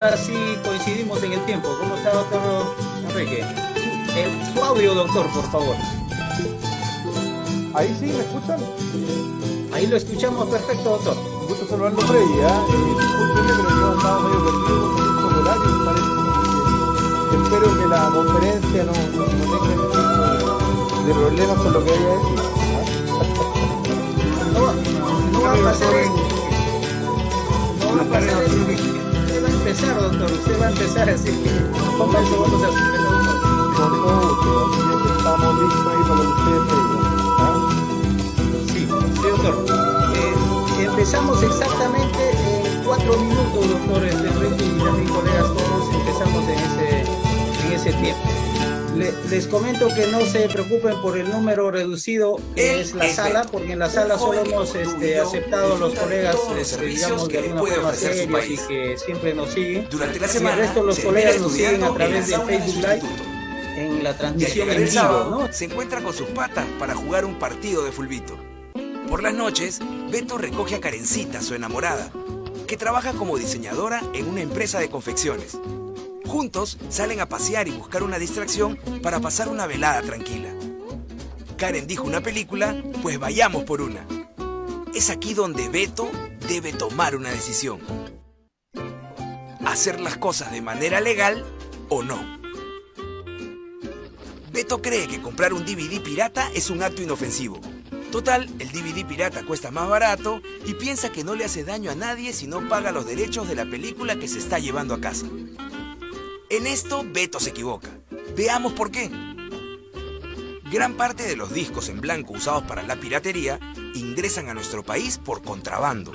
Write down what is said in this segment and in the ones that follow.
Así coincidimos en el tiempo. ¿Cómo está, doctor Enrique? Su audio, doctor, por favor. Ahí sí, ¿me escuchan? Ahí lo escuchamos perfecto, doctor. Un gusto saludarlo, Freddy. Discúlpeme, pero yo estaba medio perdido con estos horarios, parece. Así que espero que la conferencia no tenga ningún tipo de problemas con lo que haya decir. No va a pasar esto. No va a pasar esto. Usted va a empezar, doctor. Usted va a empezar así que con eso vamos a hacer, doctor. Con todo gusto, así que estamos listos ahí para lo que ustedes digan. Sí, sí, doctor. Empezamos exactamente en 4 minutos, doctor Enrique y también colegas todos. Empezamos en ese tiempo. Les comento que no se preocupen por el número reducido que es la sala, porque en la sala solo hemos aceptado los colegas, digamos, de alguna forma serios y que siempre nos siguen. Durante la Y semana, el resto de los colegas nos siguen a través del Facebook Live en la Y al transmisión llegar en el vivo, sábado, ¿no? se encuentra con sus patas para jugar un partido de fulbito. Por las noches, Beto recoge a Karencita, su enamorada, que trabaja como diseñadora en una empresa de confecciones. Juntos salen a pasear y buscar una distracción para pasar una velada tranquila. Karen dijo una película, pues vayamos por una. Es aquí donde Beto debe tomar una decisión. ¿Hacer las cosas de manera legal o no? Beto cree que comprar un DVD pirata es un acto inofensivo. Total, el DVD pirata cuesta más barato y piensa que no le hace daño a nadie si no paga los derechos de la película que se está llevando a casa. En esto, Beto se equivoca. Veamos por qué. Gran parte de los discos en blanco usados para la piratería ingresan a nuestro país por contrabando,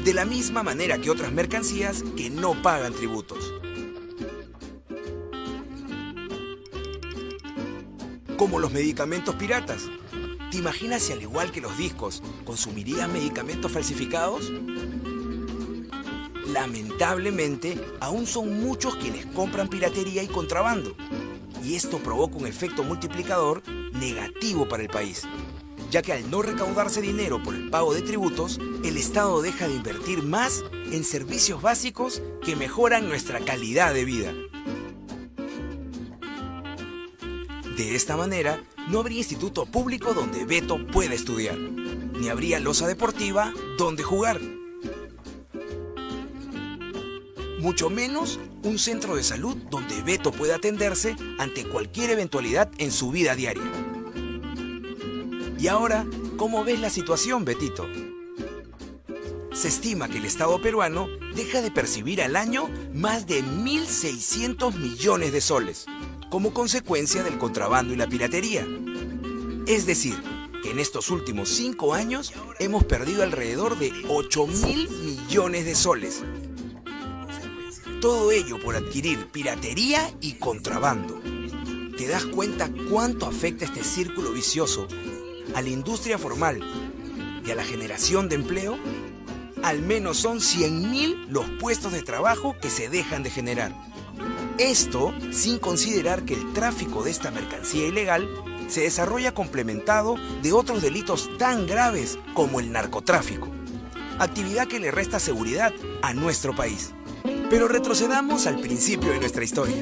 de la misma manera que otras mercancías que no pagan tributos. Como los medicamentos piratas. ¿Te imaginas si al igual que los discos, consumirías medicamentos falsificados? Lamentablemente, aún son muchos quienes compran piratería y contrabando. Y esto provoca un efecto multiplicador negativo para el país, ya que al no recaudarse dinero por el pago de tributos, el Estado deja de invertir más en servicios básicos que mejoran nuestra calidad de vida. De esta manera, no habría instituto público donde Beto pueda estudiar, ni habría loza deportiva donde jugar. Mucho menos un centro de salud donde Beto pueda atenderse ante cualquier eventualidad en su vida diaria. Y ahora, ¿cómo ves la situación, Betito? Se estima que el Estado peruano deja de percibir al año más de 1.600 millones de soles, como consecuencia del contrabando y la piratería. Es decir, que en estos últimos 5 años hemos perdido alrededor de 8.000 millones de soles. Todo ello por adquirir piratería y contrabando. ¿Te das cuenta cuánto afecta este círculo vicioso a la industria formal y a la generación de empleo? Al menos son 100.000 los puestos de trabajo que se dejan de generar. Esto sin considerar que el tráfico de esta mercancía ilegal se desarrolla complementado de otros delitos tan graves como el narcotráfico, actividad que le resta seguridad a nuestro país. Pero retrocedamos al principio de nuestra historia,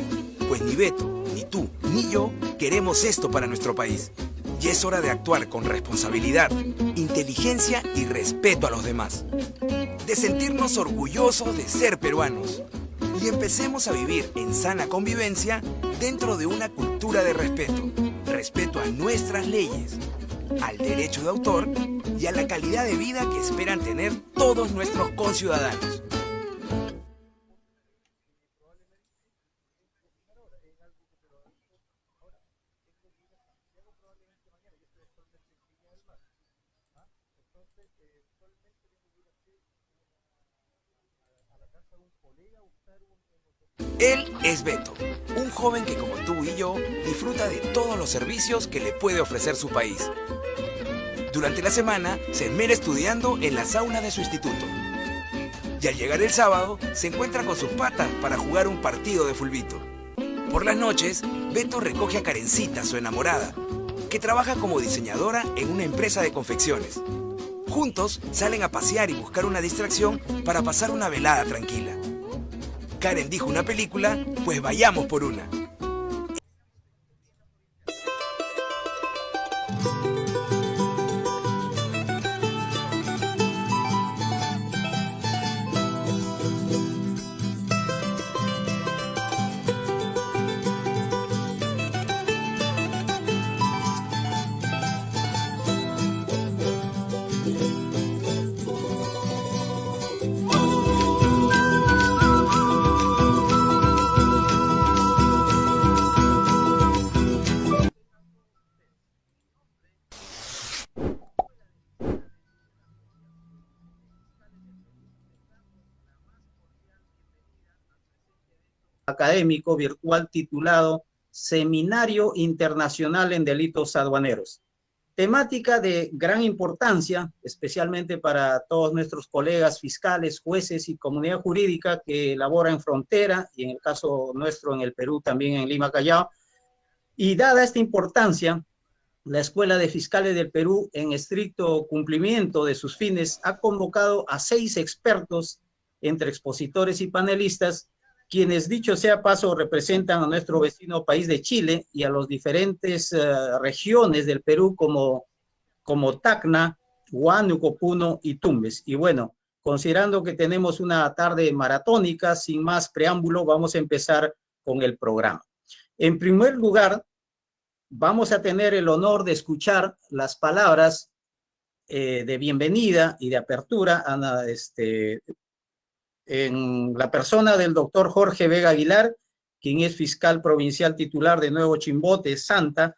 pues ni Beto, ni tú, ni yo queremos esto para nuestro país. Y es hora de actuar con responsabilidad, inteligencia y respeto a los demás. De sentirnos orgullosos de ser peruanos. Y empecemos a vivir en sana convivencia dentro de una cultura de respeto. Respeto a nuestras leyes, al derecho de autor y a la calidad de vida que esperan tener todos nuestros conciudadanos. Él es Beto, un joven que como tú y yo disfruta de todos los servicios que le puede ofrecer su país. Durante la semana se esmera estudiando en la sauna de su instituto. Y al llegar el sábado se encuentra con sus patas para jugar un partido de fulbito. Por las noches, Beto recoge a Karencita, su enamorada, que trabaja como diseñadora en una empresa de confecciones. Juntos salen a pasear y buscar una distracción para pasar una velada tranquila. Karen dijo una película, pues vayamos por una. Académico virtual titulado Seminario Internacional en Delitos Aduaneros. Temática de gran importancia, especialmente para todos nuestros colegas fiscales, jueces y comunidad jurídica que labora en frontera y en el caso nuestro en el Perú, también en Lima, Callao. Y dada esta importancia, la Escuela de Fiscales del Perú, en estricto cumplimiento de sus fines, ha convocado a 6 expertos, entre expositores y panelistas, quienes, dicho sea paso, representan a nuestro vecino país de Chile y a las diferentes regiones del Perú como Tacna, Huánuco, Puno y Tumbes. Y bueno, considerando que tenemos una tarde maratónica, sin más preámbulo, vamos a empezar con el programa. En primer lugar, vamos a tener el honor de escuchar las palabras de bienvenida y de apertura en la persona del doctor Jorge Vega Aguilar, quien es fiscal provincial titular de Nuevo Chimbote, Santa,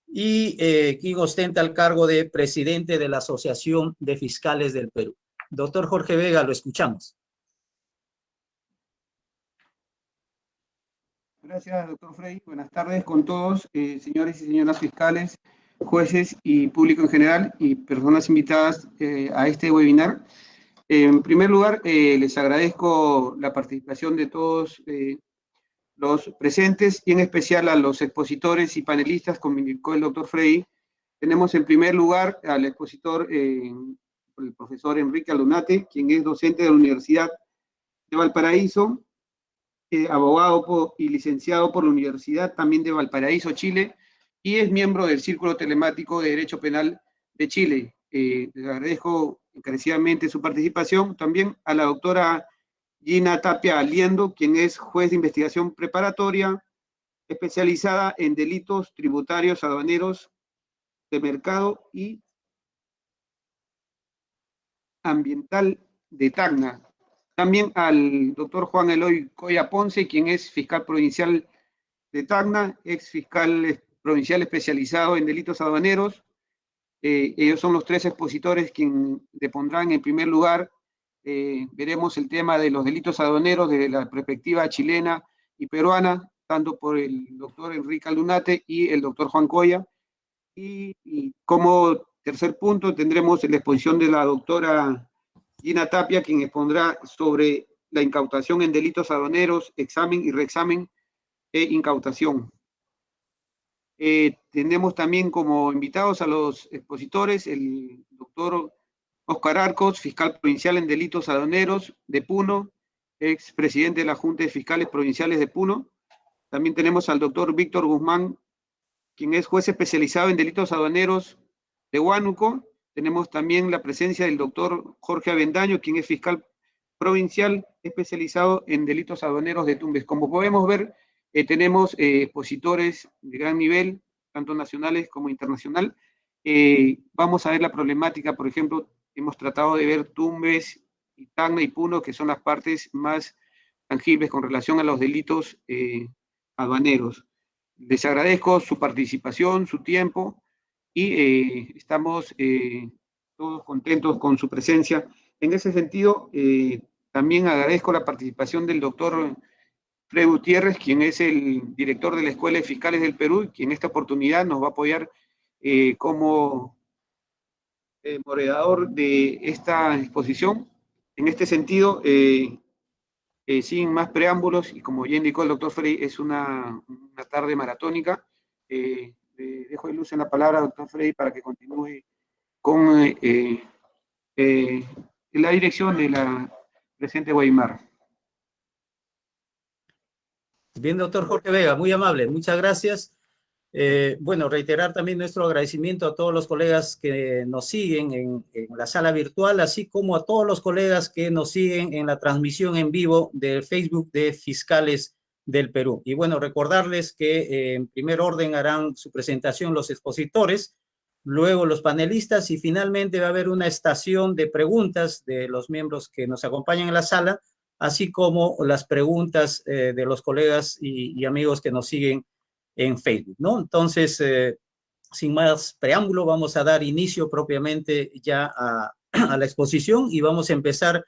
y quien ostenta el cargo de presidente de la Asociación de Fiscales del Perú. Doctor Jorge Vega, lo escuchamos. Gracias, doctor Frey. Buenas tardes con todos, señores y señoras fiscales, jueces y público en general y personas invitadas a este webinar. En primer lugar, les agradezco la participación de todos los presentes y en especial a los expositores y panelistas, como indicó el doctor Frey. Tenemos en primer lugar al expositor, el profesor Enrique Aldunate, quien es docente de la Universidad de Valparaíso, abogado y licenciado por la Universidad también de Valparaíso, Chile, y es miembro del Círculo Telemático de Derecho Penal de Chile. Les agradezco encarecidamente su participación. También a la doctora Gina Tapia Aliendo, quien es juez de investigación preparatoria, especializada en delitos tributarios, aduaneros, de mercado y ambiental de Tacna. También al doctor Juan Eloy Coya Ponce, quien es fiscal provincial de Tacna, ex fiscal provincial especializado en delitos aduaneros. Ellos son los 3 expositores quienes depondrán en primer lugar. Veremos el tema de los delitos aduaneros desde la perspectiva chilena y peruana, tanto por el doctor Enrique Aldunate y el doctor Juan Coya. Y como tercer punto tendremos la exposición de la doctora Gina Tapia, quien expondrá sobre la incautación en delitos aduaneros, examen y reexamen e incautación. Tenemos también como invitados a los expositores el doctor Oscar Arcos, fiscal provincial en delitos aduaneros de Puno, ex presidente de la Junta de Fiscales Provinciales de Puno. También tenemos al doctor Víctor Guzmán, quien es juez especializado en delitos aduaneros de Huánuco. Tenemos también la presencia del doctor Jorge Avendaño, quien es fiscal provincial especializado en delitos aduaneros de Tumbes. Como podemos ver, tenemos expositores de gran nivel, tanto nacionales como internacional. Vamos a ver la problemática, por ejemplo, hemos tratado de ver Tumbes, y Tacna y Puno, que son las partes más tangibles con relación a los delitos aduaneros. Les agradezco su participación, su tiempo, y estamos todos contentos con su presencia. En ese sentido, también agradezco la participación del doctor Fred Gutiérrez, quien es el director de la Escuela de Fiscales del Perú, quien en esta oportunidad nos va a apoyar como moderador de esta exposición. En este sentido, sin más preámbulos, y como ya indicó el doctor Frey, es una tarde maratónica. Le dejo de luz en la palabra al doctor Frey para que continúe con la dirección de la presente webinar. Bien, doctor Jorge Vega, muy amable, muchas gracias. Bueno, reiterar también nuestro agradecimiento a todos los colegas que nos siguen en la sala virtual, así como a todos los colegas que nos siguen en la transmisión en vivo del Facebook de Fiscales del Perú. Y bueno, recordarles que en primer orden harán su presentación los expositores, luego los panelistas y finalmente va a haber una estación de preguntas de los miembros que nos acompañan en la sala, así como las preguntas de los colegas y amigos que nos siguen en Facebook, ¿no? Entonces, sin más preámbulo, vamos a dar inicio propiamente ya a la exposición y vamos a empezar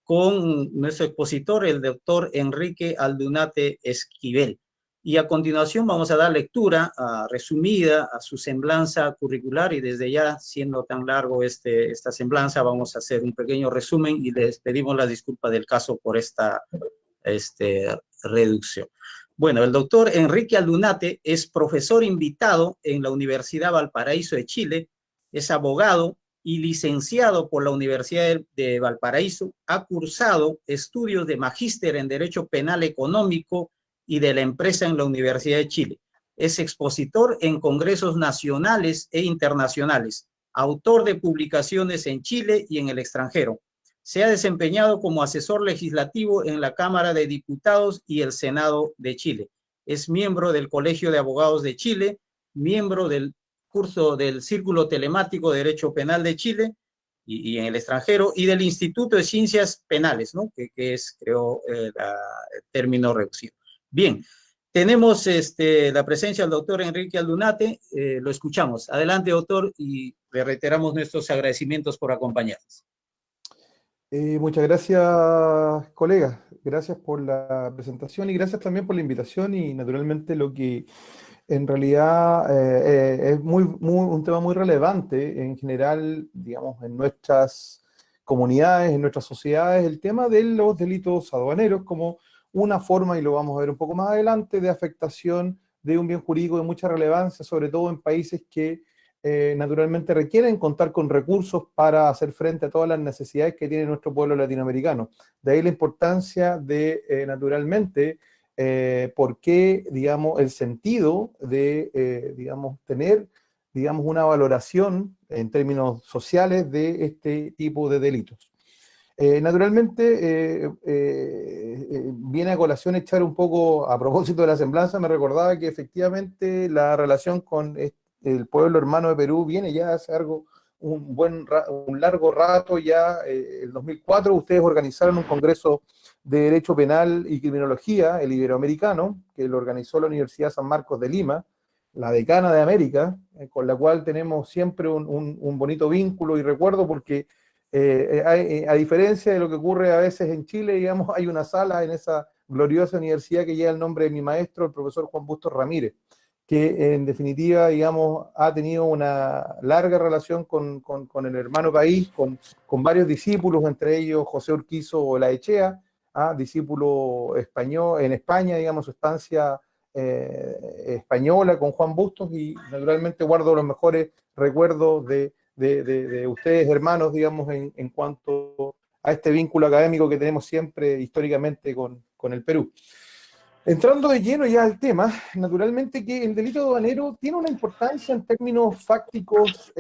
con nuestro expositor, el doctor Enrique Aldunate Esquivel. Y a continuación vamos a dar lectura resumida a su semblanza curricular y desde ya, siendo tan largo esta semblanza, vamos a hacer un pequeño resumen y les pedimos la disculpa del caso por esta reducción. Bueno, el doctor Enrique Aldunate es profesor invitado en la Universidad Valparaíso de Chile, es abogado y licenciado por la Universidad de Valparaíso, ha cursado estudios de magíster en Derecho Penal Económico y de la Empresa en la Universidad de Chile. Es expositor en congresos nacionales e internacionales, autor de publicaciones en Chile y en el extranjero. Se ha desempeñado como asesor legislativo en la Cámara de Diputados y el Senado de Chile. Es miembro del Colegio de Abogados de Chile, miembro del curso del Círculo Telemático de Derecho Penal de Chile y en el extranjero, y del Instituto de Ciencias Penales, ¿no? que es, creo, el término reducido. Bien, tenemos la presencia del doctor Enrique Aldunate, lo escuchamos. Adelante, doctor, y le reiteramos nuestros agradecimientos por acompañarnos. Muchas gracias, colegas. Gracias por la presentación y gracias también por la invitación y naturalmente lo que en realidad es un tema muy relevante en general, digamos, en nuestras comunidades, en nuestras sociedades, el tema de los delitos aduaneros como una forma, y lo vamos a ver un poco más adelante, de afectación de un bien jurídico de mucha relevancia, sobre todo en países que naturalmente requieren contar con recursos para hacer frente a todas las necesidades que tiene nuestro pueblo latinoamericano. De ahí la importancia de, naturalmente, por qué, digamos, el sentido de, digamos, tener, digamos, una valoración en términos sociales de este tipo de delitos. Naturalmente, viene a colación echar un poco, a propósito de la semblanza, me recordaba que efectivamente la relación con el pueblo hermano de Perú viene ya hace un largo rato ya. El 2004 ustedes organizaron un congreso de Derecho Penal y Criminología, el Iberoamericano, que lo organizó la Universidad San Marcos de Lima, la decana de América, con la cual tenemos siempre un bonito vínculo y recuerdo porque a diferencia de lo que ocurre a veces en Chile, digamos, hay una sala en esa gloriosa universidad que lleva el nombre de mi maestro, el profesor Juan Bustos Ramírez, que en definitiva, digamos, ha tenido una larga relación con el hermano país, con varios discípulos, entre ellos José Urquizo Olaechea, discípulo español en España, digamos, su estancia española con Juan Bustos, y naturalmente guardo los mejores recuerdos de ustedes, hermanos, digamos, en cuanto a este vínculo académico que tenemos siempre históricamente con el Perú. Entrando de lleno ya al tema, naturalmente que el delito aduanero tiene una importancia en términos fácticos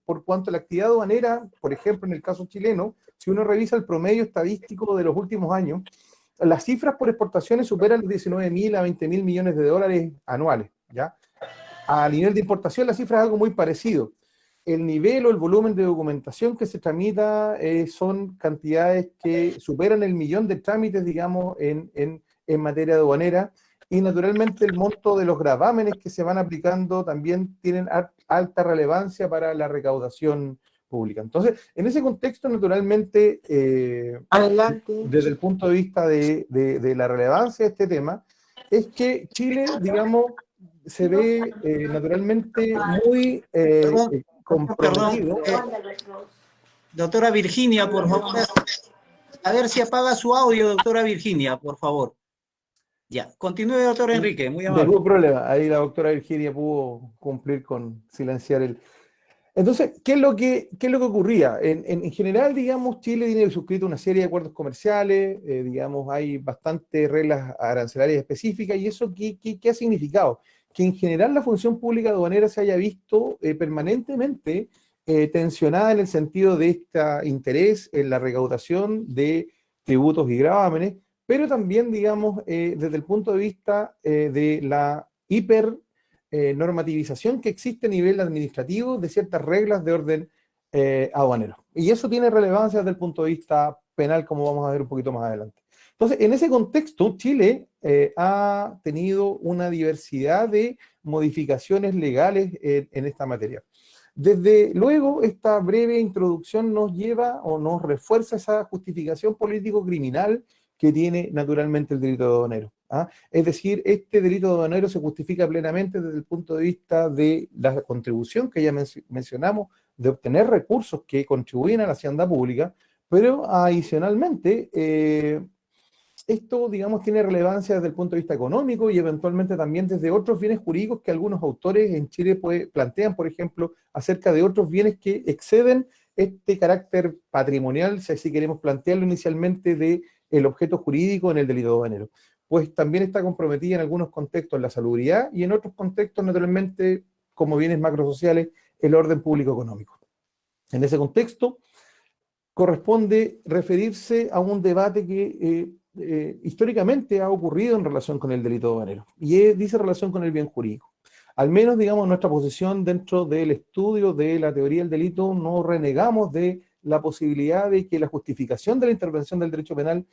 por cuanto a la actividad aduanera, por ejemplo, en el caso chileno, si uno revisa el promedio estadístico de los últimos años, las cifras por exportaciones superan los 19.000 a 20.000 millones de dólares anuales, ¿ya? A nivel de importación la cifra es algo muy parecido. El nivel o el volumen de documentación que se tramita son cantidades que superan el millón de trámites, digamos, en materia aduanera, y naturalmente el monto de los gravámenes que se van aplicando también tienen alta relevancia para la recaudación pública. Entonces, en ese contexto, naturalmente, desde el punto de vista de la relevancia de este tema, es que Chile, digamos, se ve naturalmente muy comprometido. Doctora Virginia, por favor. A ver si apaga su audio, doctora Virginia, por favor. Ya, continúe, doctor Enrique, muy amable. No hubo problema, ahí la doctora Virginia pudo cumplir con silenciar Entonces, ¿qué es lo que ocurría? En general, digamos, Chile tiene suscrito una serie de acuerdos comerciales, digamos, hay bastantes reglas arancelarias específicas, y eso ¿qué ha significado? Que en general la función pública aduanera se haya visto permanentemente tensionada en el sentido de este interés en la recaudación de tributos y gravámenes, pero también, digamos, desde el punto de vista de la normativización que existe a nivel administrativo de ciertas reglas de orden aduanero. Y eso tiene relevancia desde el punto de vista penal, como vamos a ver un poquito más adelante. Entonces, en ese contexto, Chile ha tenido una diversidad de modificaciones legales en esta materia. Desde luego, esta breve introducción nos lleva o nos refuerza esa justificación político-criminal que tiene naturalmente el delito aduanero. ¿Ah? Es decir, este delito aduanero se justifica plenamente desde el punto de vista de la contribución que ya mencionamos, de obtener recursos que contribuyen a la hacienda pública, pero adicionalmente, esto, digamos, tiene relevancia desde el punto de vista económico y eventualmente también desde otros bienes jurídicos que algunos autores en Chile plantean, por ejemplo, acerca de otros bienes que exceden este carácter patrimonial, si así queremos plantearlo inicialmente, de el objeto jurídico en el delito aduanero. Pues también está comprometida en algunos contextos la salubridad y en otros contextos, naturalmente, como bienes macrosociales, el orden público económico. En ese contexto, corresponde referirse a un debate que históricamente ha ocurrido en relación con el delito aduanero, y dice relación con el bien jurídico. Al menos, digamos, nuestra posición dentro del estudio de la teoría del delito, no renegamos de la posibilidad de que la justificación de la intervención del derecho penal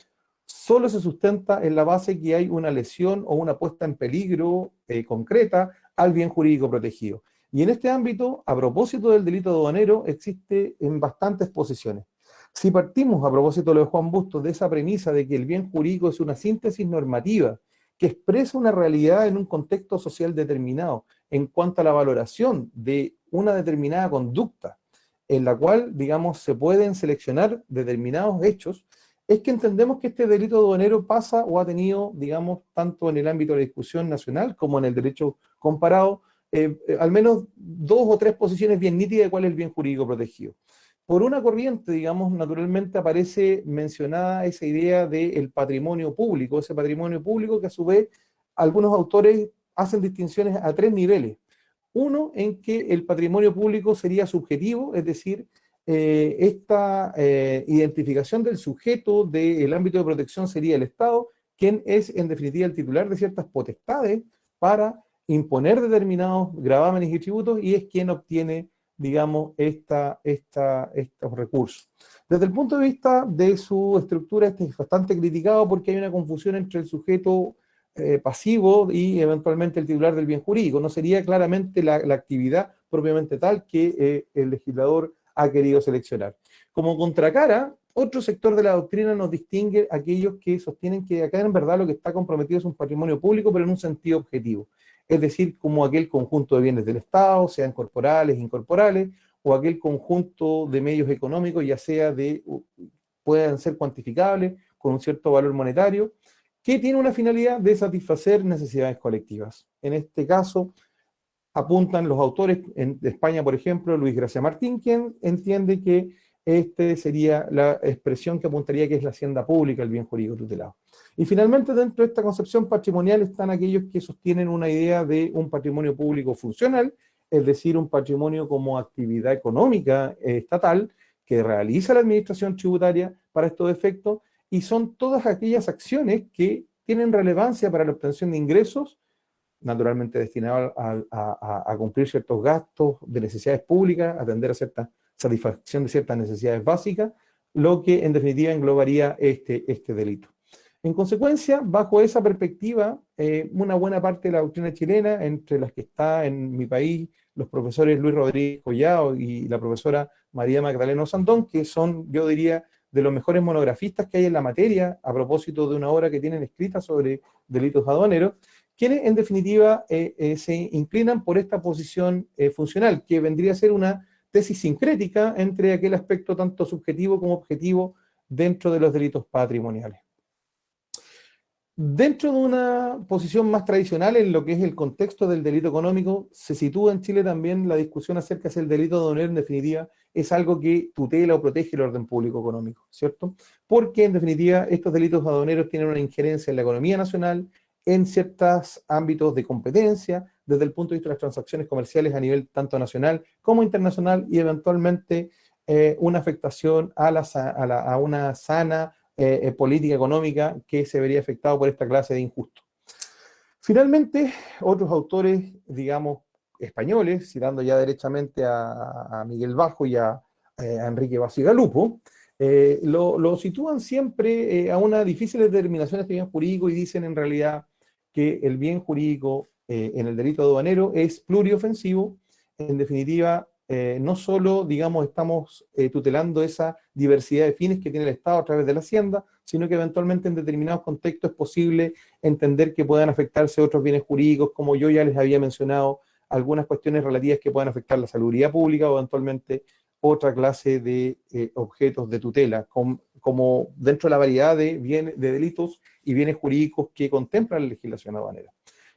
solo se sustenta en la base que hay una lesión o una puesta en peligro concreta al bien jurídico protegido. Y en este ámbito, a propósito del delito aduanero, existe en bastantes posiciones. Si partimos, a propósito de lo de Juan Bustos, de esa premisa de que el bien jurídico es una síntesis normativa que expresa una realidad en un contexto social determinado en cuanto a la valoración de una determinada conducta, en la cual, digamos, se pueden seleccionar determinados hechos, es que entendemos que este delito aduanero pasa o ha tenido, digamos, tanto en el ámbito de la discusión nacional como en el derecho comparado, al menos dos o tres posiciones bien nítidas de cuál es el bien jurídico protegido. Por una corriente, digamos, naturalmente aparece mencionada esa idea del patrimonio público, ese patrimonio público que a su vez algunos autores hacen distinciones a tres niveles. Uno, en que el patrimonio público sería subjetivo, es decir, esta identificación del sujeto del ámbito de protección sería el Estado, quien es en definitiva el titular de ciertas potestades para imponer determinados gravámenes y tributos y es quien obtiene, digamos, estos recursos. Desde el punto de vista de su estructura, este es bastante criticado porque hay una confusión entre el sujeto pasivo y eventualmente el titular del bien jurídico. No sería claramente la actividad propiamente tal que el legislador ha querido seleccionar. Como contracara, otro sector de la doctrina nos distingue aquellos que sostienen que acá en verdad lo que está comprometido es un patrimonio público, pero en un sentido objetivo. Es decir, como aquel conjunto de bienes del Estado, sean corporales, incorporales, o aquel conjunto de medios económicos, ya sea puedan ser cuantificables con un cierto valor monetario, que tiene una finalidad de satisfacer necesidades colectivas. En este caso, apuntan los autores de España, por ejemplo, Luis Gracia Martín, quien entiende que este sería la expresión que apuntaría que es la hacienda pública, el bien jurídico tutelado. Y finalmente, dentro de esta concepción patrimonial están aquellos que sostienen una idea de un patrimonio público funcional, es decir, un patrimonio como actividad económica estatal que realiza la administración tributaria para estos efectos, y son todas aquellas acciones que tienen relevancia para la obtención de ingresos, naturalmente destinados a cumplir ciertos gastos de necesidades públicas, atender a cierta satisfacción de ciertas necesidades básicas, lo que en definitiva englobaría este delito. En consecuencia, bajo esa perspectiva, una buena parte de la doctrina chilena, entre las que está en mi país los profesores Luis Rodríguez Collao y la profesora María Magdalena Sandón, que son, yo diría, de los mejores monografistas que hay en la materia, a propósito de una obra que tienen escrita sobre delitos aduaneros, quienes en definitiva se inclinan por esta posición funcional, que vendría a ser una tesis sincrética entre aquel aspecto tanto subjetivo como objetivo dentro de los delitos patrimoniales. Dentro de una posición más tradicional en lo que es el contexto del delito económico, se sitúa en Chile también la discusión acerca de si el delito aduanero en definitiva es algo que tutela o protege el orden público económico, ¿cierto? Porque en definitiva estos delitos aduaneros tienen una injerencia en la economía nacional, en ciertos ámbitos de competencia, desde el punto de vista de las transacciones comerciales a nivel tanto nacional como internacional y eventualmente una afectación a una sana política económica que se vería afectado por esta clase de injustos. Finalmente, otros autores, digamos, españoles, citando ya derechamente a Miguel Bajo y a Enrique Basigalupo, lo sitúan siempre a una difícil determinación de este bien jurídico y dicen en realidad que el bien jurídico en el delito aduanero es pluriofensivo, en definitiva, no solo, digamos, estamos tutelando esa diversidad de fines que tiene el Estado a través de la Hacienda, sino que eventualmente en determinados contextos es posible entender que puedan afectarse otros bienes jurídicos, como yo ya les había mencionado, algunas cuestiones relativas que puedan afectar la salubridad pública o eventualmente otra clase de objetos de tutela, como dentro de la variedad de delitos y bienes jurídicos que contempla la legislación aduanera.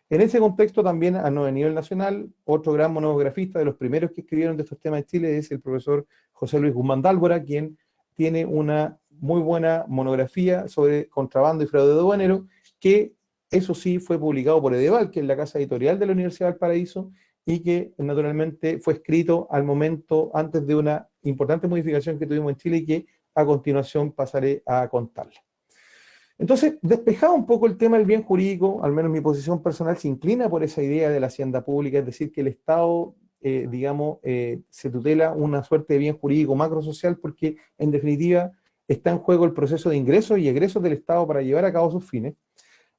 En ese contexto también a nivel nacional, otro gran monografista de los primeros que escribieron de estos temas en Chile es el profesor José Luis Guzmán Dálvora, quien tiene una muy buena monografía sobre contrabando y fraude aduanero, que eso sí fue publicado por Edeval, que es la casa editorial de la Universidad del Paraíso, y que naturalmente fue escrito al momento antes de una importante modificación que tuvimos en Chile y que a continuación pasaré a contarles. Entonces, despejado un poco el tema del bien jurídico, al menos mi posición personal se inclina por esa idea de la hacienda pública, es decir, que el Estado, se tutela una suerte de bien jurídico macrosocial porque, en definitiva, está en juego el proceso de ingresos y egresos del Estado para llevar a cabo sus fines.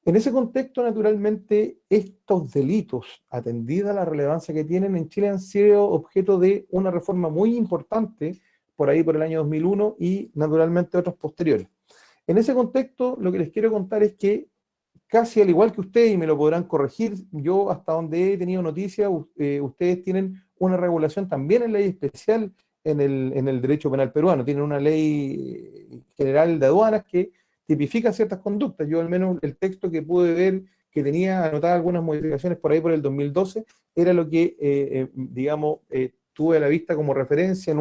En ese contexto, naturalmente, estos delitos, atendida la relevancia que tienen en Chile, han sido objeto de una reforma muy importante, por ahí por el año 2001 y, naturalmente, otros posteriores. En ese contexto, lo que les quiero contar es que, casi al igual que ustedes, y me lo podrán corregir, yo hasta donde he tenido noticias, ustedes tienen una regulación también en ley especial en el derecho penal peruano. Tienen una ley general de aduanas que tipifica ciertas conductas. Yo al menos el texto que pude ver, que tenía anotadas algunas modificaciones por ahí por el 2012, era lo que, tuve a la vista como referencia en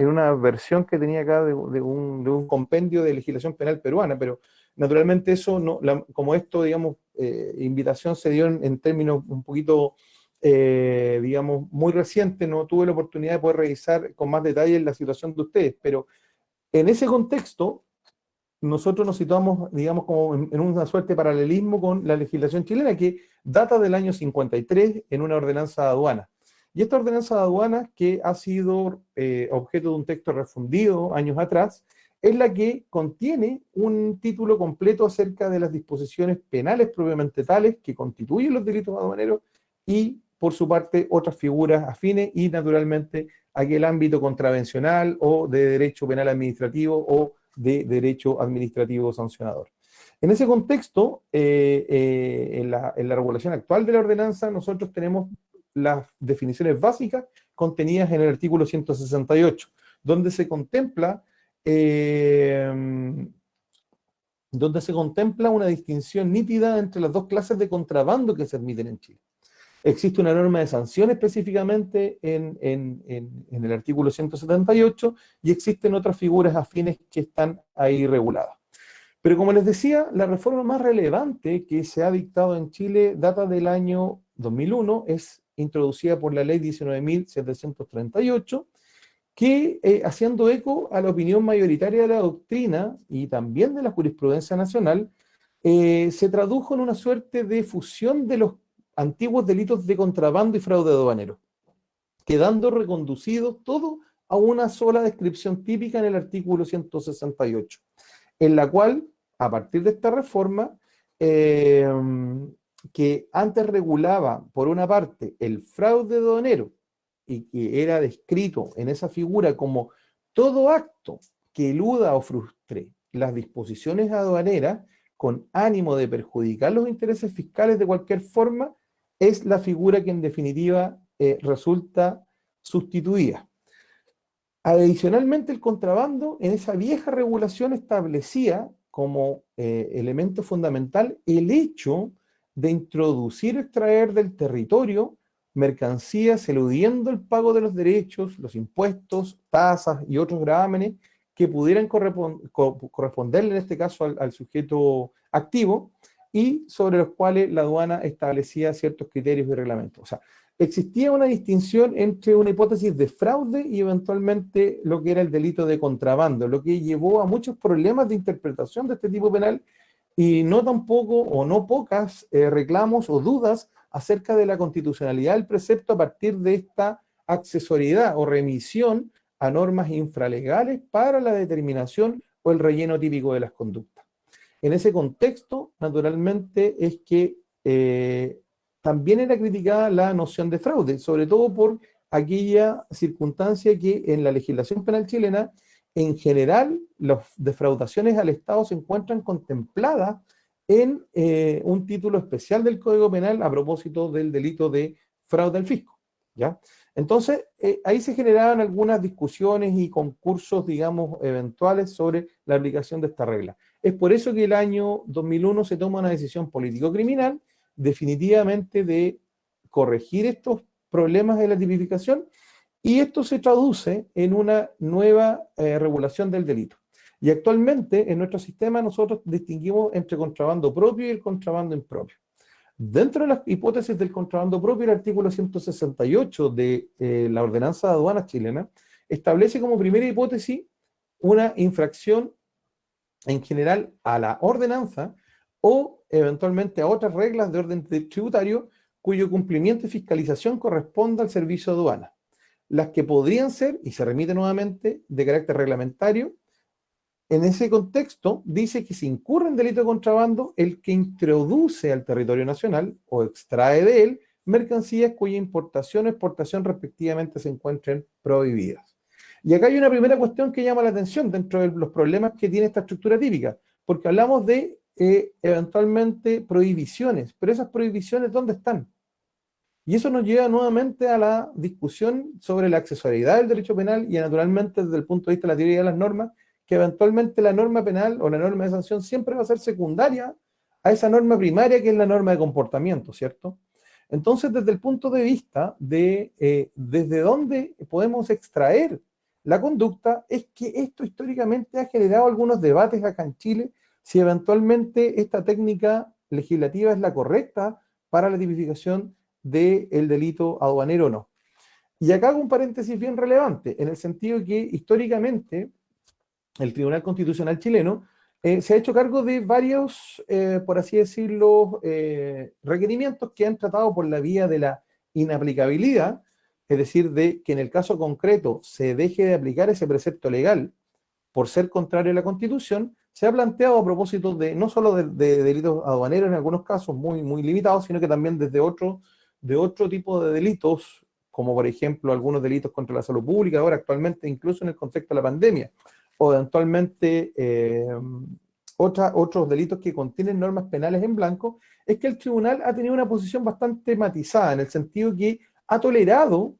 una versión que tenía acá de un compendio de legislación penal peruana, pero naturalmente eso, no, como esto, digamos, invitación se dio en términos un poquito, muy recientes, no tuve la oportunidad de poder revisar con más detalle la situación de ustedes, pero en ese contexto nosotros nos situamos, digamos, como en una suerte de paralelismo con la legislación chilena que data del año 53 en una ordenanza de aduana. Y esta ordenanza de aduanas, que ha sido objeto de un texto refundido años atrás, es la que contiene un título completo acerca de las disposiciones penales propiamente tales que constituyen los delitos aduaneros y, por su parte, otras figuras afines y, naturalmente, aquel ámbito contravencional o de derecho penal administrativo o de derecho administrativo sancionador. En ese contexto, en la regulación actual de la ordenanza, nosotros tenemos las definiciones básicas contenidas en el artículo 168, donde se contempla una distinción nítida entre las dos clases de contrabando que se admiten en Chile. Existe una norma de sanción específicamente en el artículo 178 y existen otras figuras afines que están ahí reguladas. Pero como les decía, la reforma más relevante que se ha dictado en Chile data del año 2001, es introducida por la ley 19.738, que haciendo eco a la opinión mayoritaria de la doctrina y también de la jurisprudencia nacional, se tradujo en una suerte de fusión de los antiguos delitos de contrabando y fraude aduanero, quedando reconducido todo a una sola descripción típica en el artículo 168, en la cual, a partir de esta reforma, que antes regulaba, por una parte, el fraude aduanero, y que era descrito en esa figura como todo acto que eluda o frustre las disposiciones aduaneras con ánimo de perjudicar los intereses fiscales de cualquier forma, es la figura que en definitiva resulta sustituida. Adicionalmente, el contrabando en esa vieja regulación establecía como elemento fundamental el hecho de introducir o extraer del territorio mercancías eludiendo el pago de los derechos, los impuestos, tasas y otros gravámenes que pudieran corresponderle en este caso al sujeto activo, y sobre los cuales la aduana establecía ciertos criterios y reglamentos. O sea, existía una distinción entre una hipótesis de fraude y eventualmente lo que era el delito de contrabando, lo que llevó a muchos problemas de interpretación de este tipo penal, y no tampoco o no pocas reclamos o dudas acerca de la constitucionalidad del precepto a partir de esta accesoriedad o remisión a normas infralegales para la determinación o el relleno típico de las conductas. En ese contexto, naturalmente, es que también era criticada la noción de fraude, sobre todo por aquella circunstancia que en la legislación penal chilena, en general, las defraudaciones al Estado se encuentran contempladas en un título especial del Código Penal a propósito del delito de fraude al fisco, ¿ya? Entonces, ahí se generaban algunas discusiones y concursos, digamos, eventuales sobre la aplicación de esta regla. Es por eso que el año 2001 se toma una decisión político-criminal definitivamente de corregir estos problemas de la tipificación, y esto se traduce en una nueva regulación del delito. Y actualmente en nuestro sistema nosotros distinguimos entre contrabando propio y el contrabando impropio. Dentro de las hipótesis del contrabando propio, el artículo 168 de la Ordenanza de Aduanas chilena establece como primera hipótesis una infracción en general a la ordenanza o eventualmente a otras reglas de orden tributario cuyo cumplimiento y fiscalización corresponda al servicio de aduana. Las que podrían ser, y se remite nuevamente, de carácter reglamentario. En ese contexto, dice que se incurre en delito de contrabando el que introduce al territorio nacional o extrae de él mercancías cuya importación o exportación respectivamente se encuentren prohibidas. Y acá hay una primera cuestión que llama la atención dentro de los problemas que tiene esta estructura típica, porque hablamos de eventualmente prohibiciones, pero esas prohibiciones, ¿dónde están? Y eso nos lleva nuevamente a la discusión sobre la accesoriedad del derecho penal y naturalmente desde el punto de vista de la teoría de las normas, que eventualmente la norma penal o la norma de sanción siempre va a ser secundaria a esa norma primaria que es la norma de comportamiento, ¿cierto? Entonces, desde el punto de vista de desde dónde podemos extraer la conducta, es que esto históricamente ha generado algunos debates acá en Chile, si eventualmente esta técnica legislativa es la correcta para la tipificación del delito aduanero o no. Y acá hago un paréntesis bien relevante, en el sentido que históricamente el Tribunal Constitucional chileno se ha hecho cargo de varios, por así decirlo, requerimientos que han tratado por la vía de la inaplicabilidad, es decir, de que en el caso concreto se deje de aplicar ese precepto legal por ser contrario a la Constitución. Se ha planteado a propósito de no solo de delitos aduaneros en algunos casos muy, muy limitados, sino que también desde otro tipo de delitos, como por ejemplo algunos delitos contra la salud pública, ahora actualmente incluso en el contexto de la pandemia, o eventualmente otros delitos que contienen normas penales en blanco, es que el tribunal ha tenido una posición bastante matizada, en el sentido que ha tolerado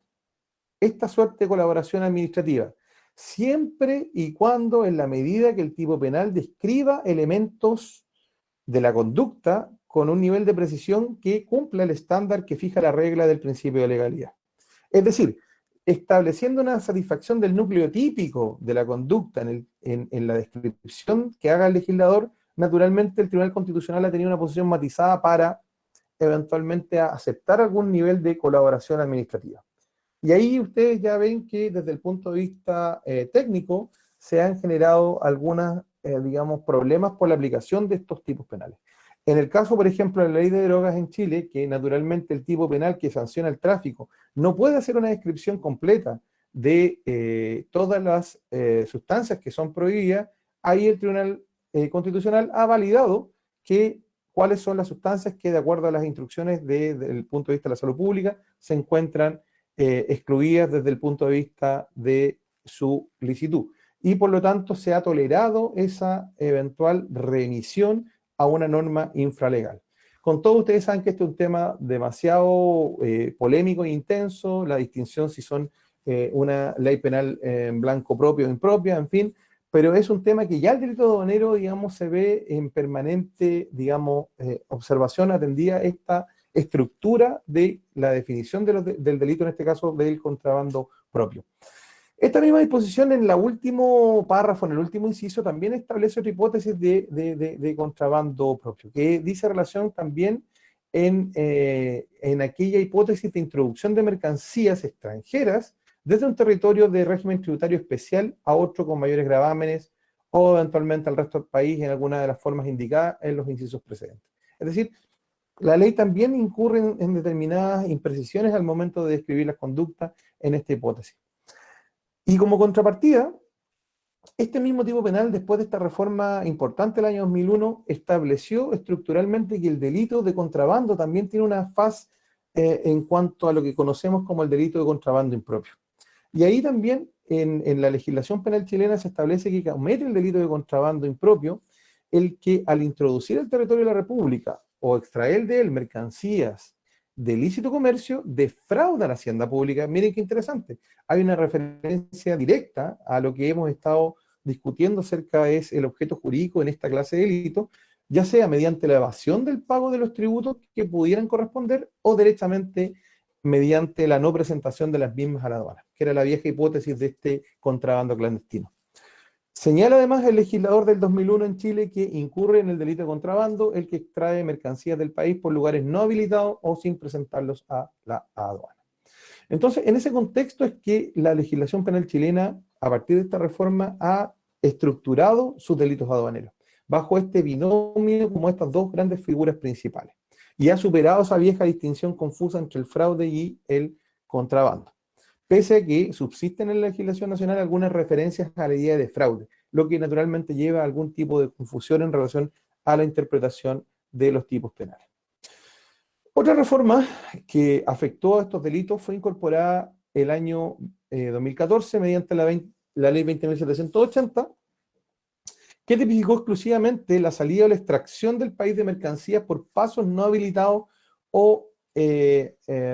esta suerte de colaboración administrativa, siempre y cuando en la medida que el tipo penal describa elementos de la conducta con un nivel de precisión que cumpla el estándar que fija la regla del principio de legalidad. Es decir, estableciendo una satisfacción del núcleo típico de la conducta en la descripción que haga el legislador, naturalmente el Tribunal Constitucional ha tenido una posición matizada para eventualmente aceptar algún nivel de colaboración administrativa. Y ahí ustedes ya ven que desde el punto de vista técnico se han generado algunos, digamos, problemas por la aplicación de estos tipos penales. En el caso, por ejemplo, de la ley de drogas en Chile, que naturalmente el tipo penal que sanciona el tráfico no puede hacer una descripción completa de todas las sustancias que son prohibidas, ahí el Tribunal Constitucional ha validado cuáles son las sustancias que, de acuerdo a las instrucciones desde el punto de vista de la salud pública, se encuentran excluidas desde el punto de vista de su licitud. Y por lo tanto se ha tolerado esa eventual remisión a una norma infralegal. Con todo, ustedes saben que este es un tema demasiado polémico e intenso, la distinción si son una ley penal en blanco propio o impropia, en fin, pero es un tema que ya el delito aduanero, digamos, se ve en permanente, digamos, observación atendida a esta estructura de la definición del delito, en este caso del contrabando propio. Esta misma disposición en el último párrafo, en el último inciso, también establece otra hipótesis de contrabando propio, que dice relación también en aquella hipótesis de introducción de mercancías extranjeras desde un territorio de régimen tributario especial a otro con mayores gravámenes o eventualmente al resto del país en alguna de las formas indicadas en los incisos precedentes. Es decir, la ley también incurre en determinadas imprecisiones al momento de describir las conductas en esta hipótesis. Y como contrapartida, este mismo tipo penal, después de esta reforma importante del año 2001, estableció estructuralmente que el delito de contrabando también tiene una faz en cuanto a lo que conocemos como el delito de contrabando impropio. Y ahí también, en la legislación penal chilena, se establece que comete el delito de contrabando impropio el que al introducir el territorio de la República o extraer de él mercancías de ilícito comercio, defrauda a la hacienda pública. Miren qué interesante. Hay una referencia directa a lo que hemos estado discutiendo acerca es el objeto jurídico en esta clase de delito, ya sea mediante la evasión del pago de los tributos que pudieran corresponder o derechamente mediante la no presentación de las mismas a la aduana, que era la vieja hipótesis de este contrabando clandestino. Señala además el legislador del 2001 en Chile que incurre en el delito de contrabando el que extrae mercancías del país por lugares no habilitados o sin presentarlos a la aduana. Entonces, en ese contexto es que la legislación penal chilena, a partir de esta reforma, ha estructurado sus delitos aduaneros, bajo este binomio como estas dos grandes figuras principales, y ha superado esa vieja distinción confusa entre el fraude y el contrabando, pese a que subsisten en la legislación nacional algunas referencias a la idea de fraude, lo que naturalmente lleva a algún tipo de confusión en relación a la interpretación de los tipos penales. Otra reforma que afectó a estos delitos fue incorporada el año 2014 mediante la ley 20.780, que tipificó exclusivamente la salida o la extracción del país de mercancías por pasos no habilitados o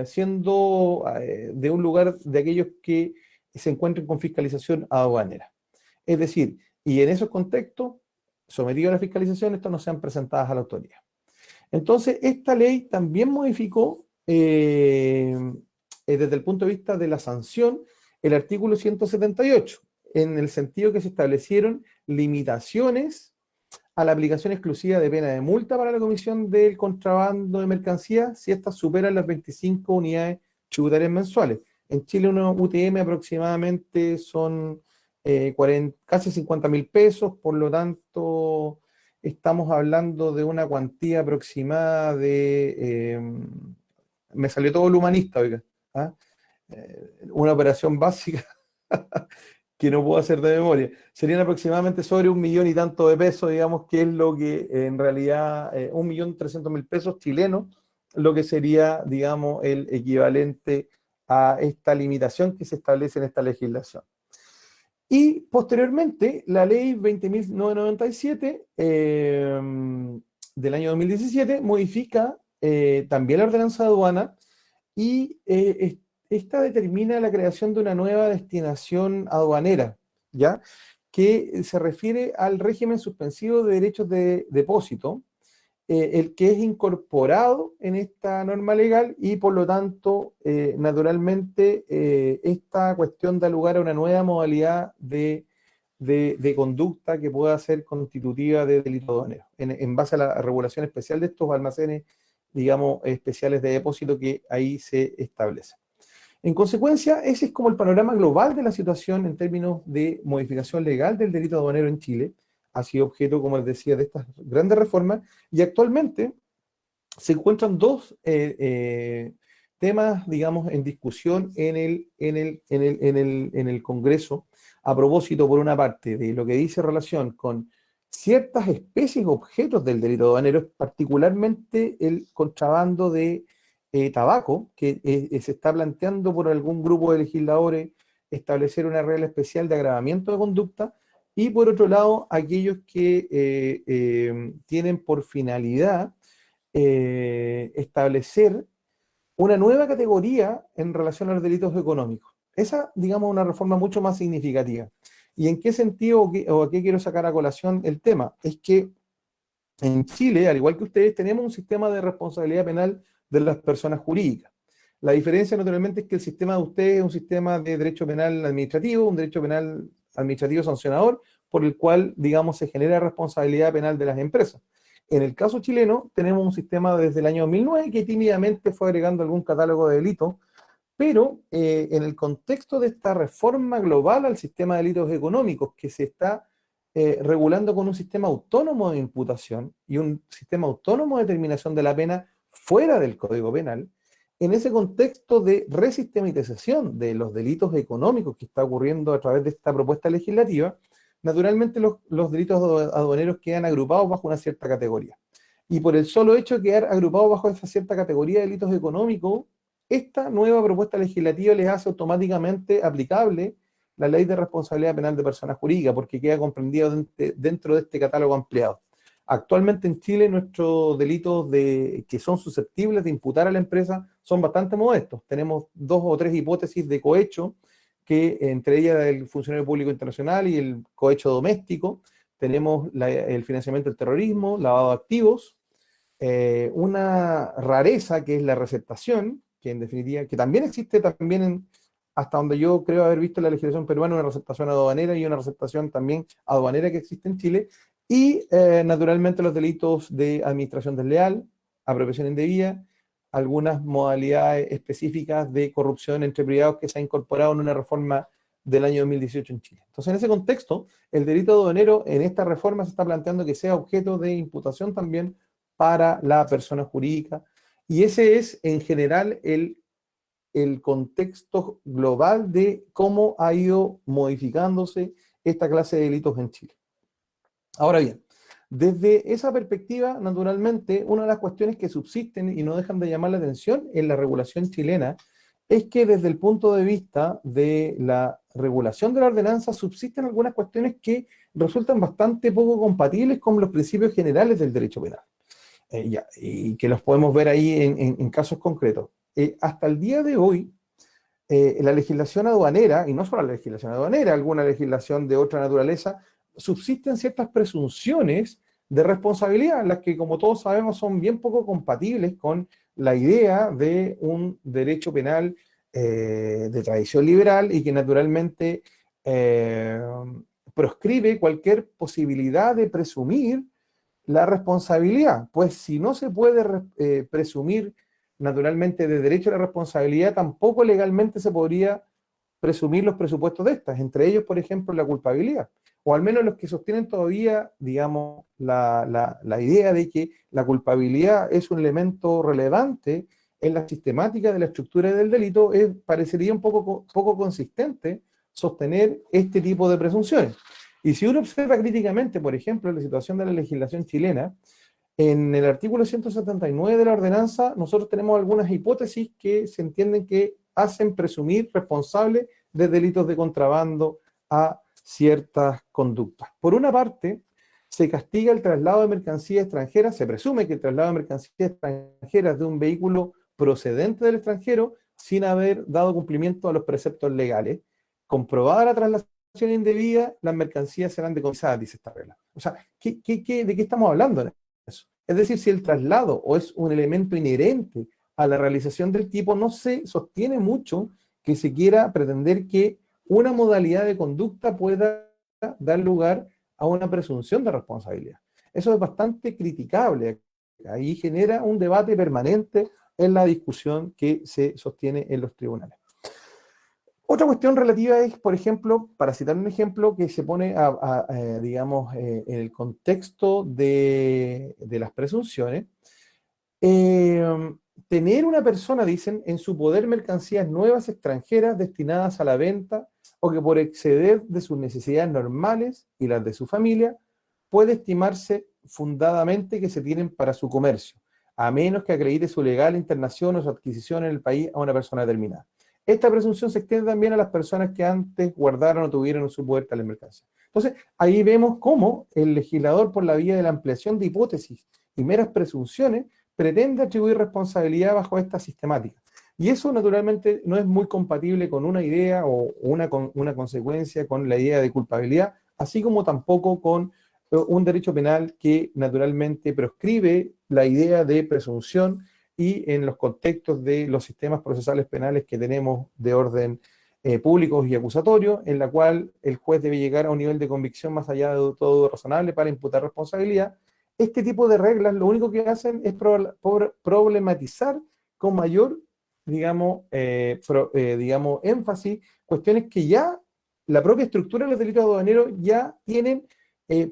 siendo de un lugar de aquellos que se encuentren con fiscalización aduanera. Es decir, y en esos contextos, sometidos a la fiscalización, estos no sean presentadas a la autoridad. Entonces, esta ley también modificó, desde el punto de vista de la sanción, el artículo 178, en el sentido que se establecieron limitaciones a la aplicación exclusiva de pena de multa para la comisión del contrabando de mercancías si estas superan las 25 unidades tributarias mensuales. En Chile, una UTM aproximadamente son casi 50.000 pesos, por lo tanto, estamos hablando de una cuantía aproximada de... me salió todo el humanista, oiga, ¿ah? Una operación básica que no puedo hacer de memoria, serían aproximadamente sobre 1 millón y tanto de pesos, digamos, que es lo que en realidad, 1.300.000 pesos chilenos, lo que sería, digamos, el equivalente a esta limitación que se establece en esta legislación. Y posteriormente, la ley 20.997 del año 2017 modifica también la ordenanza de aduana y esta determina la creación de una nueva destinación aduanera, ¿ya? Que se refiere al régimen suspensivo de derechos de depósito, el que es incorporado en esta norma legal y por lo tanto, naturalmente, esta cuestión da lugar a una nueva modalidad de conducta que pueda ser constitutiva de delito aduanero, en base a la regulación especial de estos almacenes, digamos, especiales de depósito que ahí se establece. En consecuencia, ese es como el panorama global de la situación en términos de modificación legal del delito aduanero en Chile. Ha sido objeto, como les decía, de estas grandes reformas y actualmente se encuentran dos temas, digamos, en discusión en el Congreso a propósito, por una parte, de lo que dice relación con ciertas especies objetos del delito aduanero, particularmente el contrabando de tabaco, que se está planteando por algún grupo de legisladores establecer una regla especial de agravamiento de conducta, y por otro lado, aquellos que tienen por finalidad establecer una nueva categoría en relación a los delitos económicos. Esa, digamos, una reforma mucho más significativa. ¿Y en qué sentido o a qué quiero sacar a colación el tema? Es que en Chile, al igual que ustedes, tenemos un sistema de responsabilidad penal de las personas jurídicas. La diferencia, naturalmente, es que el sistema de ustedes es un sistema de derecho penal administrativo, un derecho penal administrativo sancionador, por el cual, digamos, se genera responsabilidad penal de las empresas. En el caso chileno, tenemos un sistema desde el año 2009 que tímidamente fue agregando algún catálogo de delitos, pero en el contexto de esta reforma global al sistema de delitos económicos que se está regulando con un sistema autónomo de imputación y un sistema autónomo de determinación de la pena fuera del Código Penal, en ese contexto de resistematización de los delitos económicos que está ocurriendo a través de esta propuesta legislativa, naturalmente los delitos aduaneros quedan agrupados bajo una cierta categoría. Y por el solo hecho de quedar agrupados bajo esa cierta categoría de delitos económicos, esta nueva propuesta legislativa les hace automáticamente aplicable la Ley de Responsabilidad Penal de Personas Jurídicas, porque queda comprendido dentro de este catálogo ampliado. Actualmente en Chile nuestros delitos que son susceptibles de imputar a la empresa son bastante modestos. Tenemos 2 o 3 hipótesis de cohecho, que entre ellas el funcionario público internacional y el cohecho doméstico. Tenemos el financiamiento del terrorismo, lavado de activos, una rareza que es la receptación, que en definitiva, que también existe hasta donde yo creo haber visto en la legislación peruana, una receptación aduanera y una receptación también aduanera que existe en Chile, y naturalmente los delitos de administración desleal, apropiación indebida, algunas modalidades específicas de corrupción entre privados que se ha incorporado en una reforma del año 2018 en Chile. Entonces, en ese contexto, el delito aduanero en esta reforma se está planteando que sea objeto de imputación también para la persona jurídica, y ese es en general el contexto global de cómo ha ido modificándose esta clase de delitos en Chile. Ahora bien, desde esa perspectiva, naturalmente, una de las cuestiones que subsisten y no dejan de llamar la atención en la regulación chilena es que desde el punto de vista de la regulación de la ordenanza subsisten algunas cuestiones que resultan bastante poco compatibles con los principios generales del derecho penal. Y que los podemos ver ahí en casos concretos. Hasta el día de hoy, la legislación aduanera, y no solo la legislación aduanera, alguna legislación de otra naturaleza, subsisten ciertas presunciones de responsabilidad, las que, como todos sabemos, son bien poco compatibles con la idea de un derecho penal de tradición liberal y que naturalmente proscribe cualquier posibilidad de presumir la responsabilidad. Pues si no se puede presumir naturalmente de derecho a la responsabilidad, tampoco legalmente se podría presumir los presupuestos de estas, entre ellos, por ejemplo, la culpabilidad, o al menos los que sostienen todavía, digamos, la idea de que la culpabilidad es un elemento relevante en la sistemática de la estructura del delito, parecería un poco consistente sostener este tipo de presunciones. Y si uno observa críticamente, por ejemplo, la situación de la legislación chilena, en el artículo 179 de la ordenanza, nosotros tenemos algunas hipótesis que se entienden que hacen presumir responsable de delitos de contrabando a ciertas conductas. Por una parte, se castiga el traslado de mercancías extranjeras, se presume que el traslado de mercancías extranjeras de un vehículo procedente del extranjero sin haber dado cumplimiento a los preceptos legales. Comprobada la traslación indebida, las mercancías serán decomisadas, dice esta regla. O sea, ¿de qué estamos hablando en eso? Es decir, si el traslado o es un elemento inherente a la realización del tipo, no se sostiene mucho que se quiera pretender que una modalidad de conducta pueda dar lugar a una presunción de responsabilidad. Eso es bastante criticable. Ahí genera un debate permanente en la discusión que se sostiene en los tribunales. Otra cuestión relativa es, por ejemplo, para citar un ejemplo que se pone, digamos, en el contexto de las presunciones, tener una persona, dicen, en su poder mercancías nuevas extranjeras destinadas a la venta o que por exceder de sus necesidades normales y las de su familia, puede estimarse fundadamente que se tienen para su comercio, a menos que acredite su legal internación o su adquisición en el país a una persona determinada. Esta presunción se extiende también a las personas que antes guardaron o tuvieron en su poder tales mercancías. Entonces, ahí vemos cómo el legislador, por la vía de la ampliación de hipótesis y meras presunciones, pretende atribuir responsabilidad bajo esta sistemática. Y eso naturalmente no es muy compatible con una idea o una consecuencia con la idea de culpabilidad, así como tampoco con un derecho penal que naturalmente proscribe la idea de presunción y en los contextos de los sistemas procesales penales que tenemos de orden públicos y acusatorios, en la cual el juez debe llegar a un nivel de convicción más allá de todo razonable para imputar responsabilidad. Este tipo de reglas lo único que hacen es problematizar con mayor, digamos, digamos, énfasis cuestiones que ya la propia estructura de los delitos aduaneros ya tienen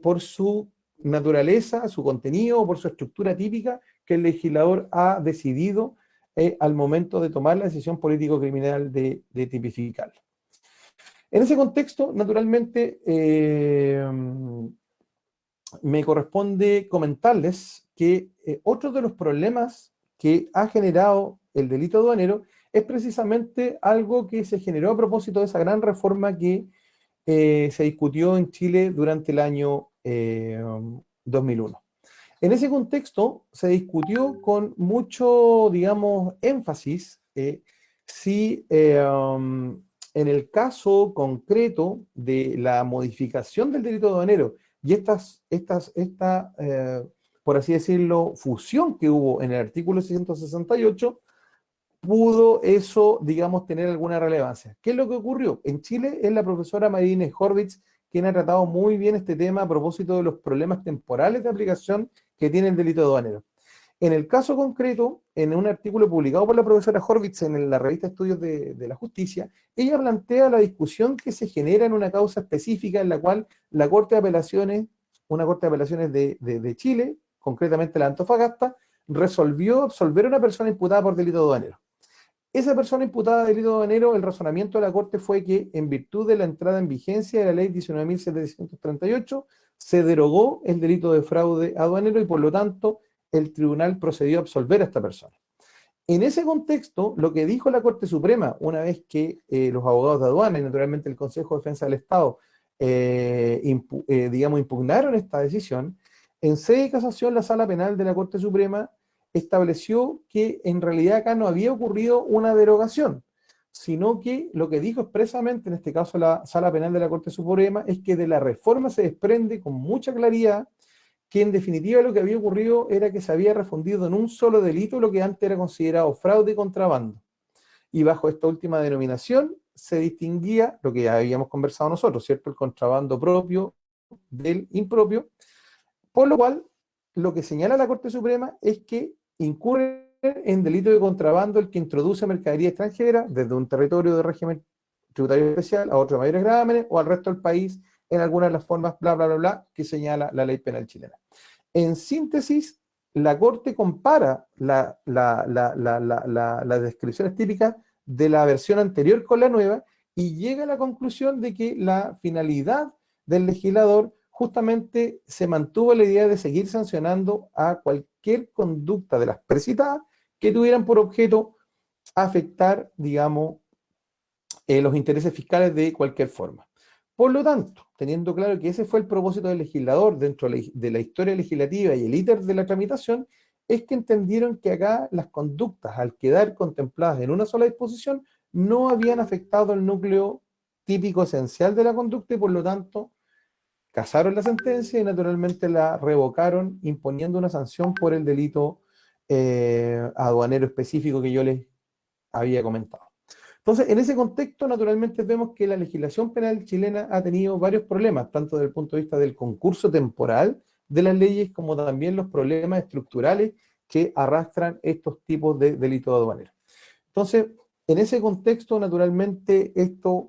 por su naturaleza, su contenido, o por su estructura típica que el legislador ha decidido al momento de tomar la decisión político-criminal de tipificarlo. En ese contexto, naturalmente, me corresponde comentarles que otro de los problemas que ha generado el delito aduanero es precisamente algo que se generó a propósito de esa gran reforma que se discutió en Chile durante el año 2001. En ese contexto se discutió con mucho, digamos, énfasis si en el caso concreto de la modificación del delito aduanero y esta por así decirlo, fusión que hubo en el artículo 668, pudo eso, digamos, tener alguna relevancia. ¿Qué es lo que ocurrió? En Chile es la profesora Marina Horvitz quien ha tratado muy bien este tema a propósito de los problemas temporales de aplicación que tiene el delito aduanero. En el caso concreto, en un artículo publicado por la profesora Horvitz en la revista Estudios de la Justicia, ella plantea la discusión que se genera en una causa específica en la cual la Corte de Apelaciones, una Corte de Apelaciones de Chile, concretamente la Antofagasta, resolvió absolver a una persona imputada por delito aduanero. Esa persona imputada de delito aduanero, el razonamiento de la Corte fue que, en virtud de la entrada en vigencia de la Ley 19.738, se derogó el delito de fraude aduanero y, por lo tanto, el tribunal procedió a absolver a esta persona. En ese contexto, lo que dijo la Corte Suprema, una vez que los abogados de aduana y naturalmente el Consejo de Defensa del Estado, digamos, impugnaron esta decisión, en sede de casación la Sala Penal de la Corte Suprema estableció que en realidad acá no había ocurrido una derogación, sino que lo que dijo expresamente, en este caso la Sala Penal de la Corte Suprema, es que de la reforma se desprende con mucha claridad que en definitiva lo que había ocurrido era que se había refundido en un solo delito lo que antes era considerado fraude y contrabando. Y bajo esta última denominación se distinguía lo que ya habíamos conversado nosotros, ¿cierto? El contrabando propio del impropio, por lo cual lo que señala la Corte Suprema es que incurre en delito de contrabando el que introduce mercadería extranjera desde un territorio de régimen tributario especial a otro de mayores gravámenes o al resto del país en alguna de las formas bla, bla, bla, bla, que señala la ley penal chilena. En síntesis, la Corte compara las descripciones típicas de la versión anterior con la nueva y llega a la conclusión de que la finalidad del legislador justamente se mantuvo la idea de seguir sancionando a cualquier conducta de las precitadas que tuvieran por objeto afectar, digamos, los intereses fiscales de cualquier forma. Por lo tanto, teniendo claro que ese fue el propósito del legislador dentro de la historia legislativa y el íter de la tramitación, es que entendieron que acá las conductas, al quedar contempladas en una sola disposición, no habían afectado el núcleo típico esencial de la conducta y por lo tanto casaron la sentencia y naturalmente la revocaron imponiendo una sanción por el delito aduanero específico que yo les había comentado. Entonces, en ese contexto, naturalmente vemos que la legislación penal chilena ha tenido varios problemas, tanto desde el punto de vista del concurso temporal de las leyes, como también los problemas estructurales que arrastran estos tipos de delitos aduaneros. Entonces, en ese contexto, naturalmente,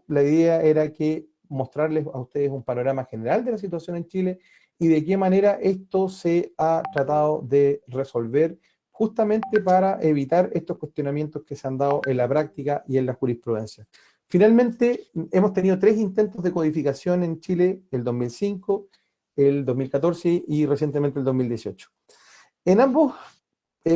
la idea era que mostrarles a ustedes un panorama general de la situación en Chile y de qué manera esto se ha tratado de resolver justamente para evitar estos cuestionamientos que se han dado en la práctica y en la jurisprudencia. Finalmente, hemos tenido 3 intentos de codificación en Chile, el 2005, el 2014 y recientemente el 2018. En ambas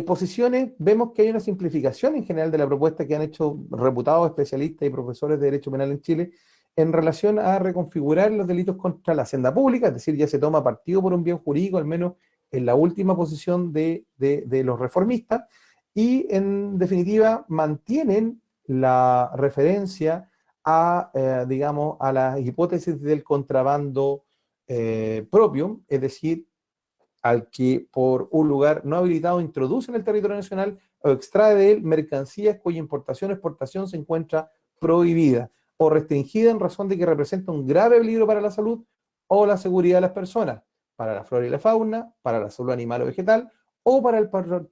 posiciones vemos que hay una simplificación en general de la propuesta que han hecho reputados especialistas y profesores de Derecho Penal en Chile en relación a reconfigurar los delitos contra la hacienda pública, es decir, ya se toma partido por un bien jurídico, al menos en la última posición de los reformistas, y en definitiva mantienen la referencia a, digamos, a la hipótesis del contrabando propio, es decir, al que por un lugar no habilitado introduce en el territorio nacional o extrae de él mercancías cuya importación o exportación se encuentra prohibida o restringida en razón de que representa un grave peligro para la salud o la seguridad de las personas, para la flora y la fauna, para la salud animal o vegetal, o para el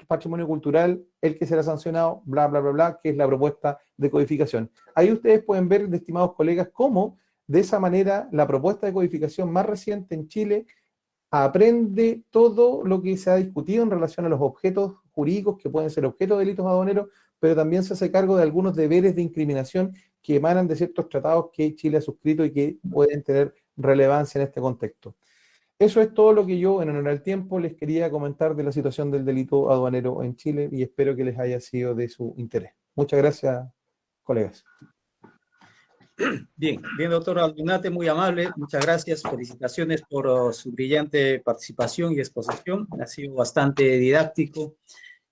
patrimonio cultural, el que será sancionado, bla, bla, bla, bla, que es la propuesta de codificación. Ahí ustedes pueden ver, estimados colegas, cómo de esa manera la propuesta de codificación más reciente en Chile aprende todo lo que se ha discutido en relación a los objetos jurídicos que pueden ser objeto de delitos aduaneros, pero también se hace cargo de algunos deberes de incriminación que emanan de ciertos tratados que Chile ha suscrito y que pueden tener relevancia en este contexto. Eso es todo lo que yo, en honor al tiempo, les quería comentar de la situación del delito aduanero en Chile y espero que les haya sido de su interés. Muchas gracias, colegas. Bien, bien, doctor Aldunate, muy amable, muchas gracias, felicitaciones por su brillante participación y exposición, ha sido bastante didáctico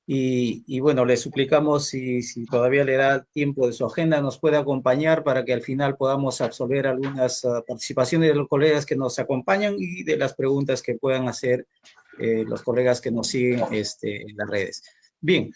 y bueno, le suplicamos si todavía le da tiempo de su agenda, nos puede acompañar para que al final podamos absolver algunas participaciones de los colegas que nos acompañan y de las preguntas que puedan hacer los colegas que nos siguen en las redes. Bien,